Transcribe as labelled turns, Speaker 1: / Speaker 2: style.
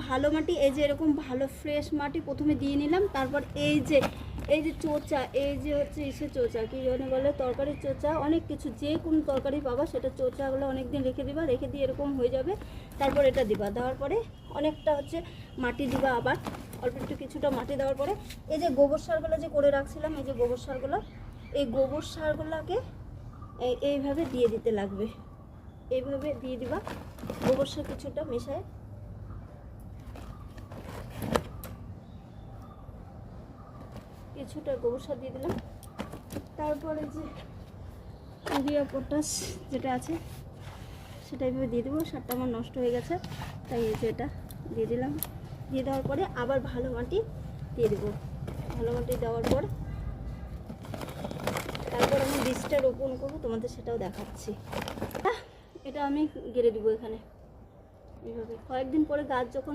Speaker 1: ভালো মাটি, এই যে এরকম ভালো ফ্রেশ মাটি প্রথমে দিয়ে নিলাম। তারপর এই যে চোচা, এই যে হচ্ছে ইসে চোচা, কী জন্য বলে, তরকারির চোচা, অনেক কিছু যে কোনো তরকারি পাবা সেটা চোচাগুলো অনেক দিন রেখে দিবা, রেখে দিয়ে এরকম হয়ে যাবে। তারপর এটা দিবা, দেওয়ার পরে অনেকটা হচ্ছে মাটি দিবা, আবার অল্প একটু কিছুটা মাটি দেওয়ার পরে এই যে গোবর সারগুলো যে করে রাখছিলাম, এই যে গোবর সারগুলো, এই গোবর সারগুলোকে এইভাবে দিয়ে দিতে লাগবে, এইভাবে দিয়ে দিবা। গোবর সার কিছুটা মেশায় কিছুটা গোবর সার দিয়ে দিলাম। তারপরে যে ইউরিয়া পটাশ যেটা আছে সেটা এইভাবে দিয়ে দেবো। সারটা আমার নষ্ট হয়ে গেছে, তাই এই যে এটা দিয়ে দিলাম। দিয়ে দেওয়ার পরে আবার ভালো মাটি দিয়ে দেবো। ভালো মাটি দেওয়ার পর তারপর আমি বীজটা রোপণ করবো, তোমাদের সেটাও দেখাচ্ছি। এটা আমি গেড়ে দেবো এখানে এইভাবে। কয়েকদিন পরে গাছ যখন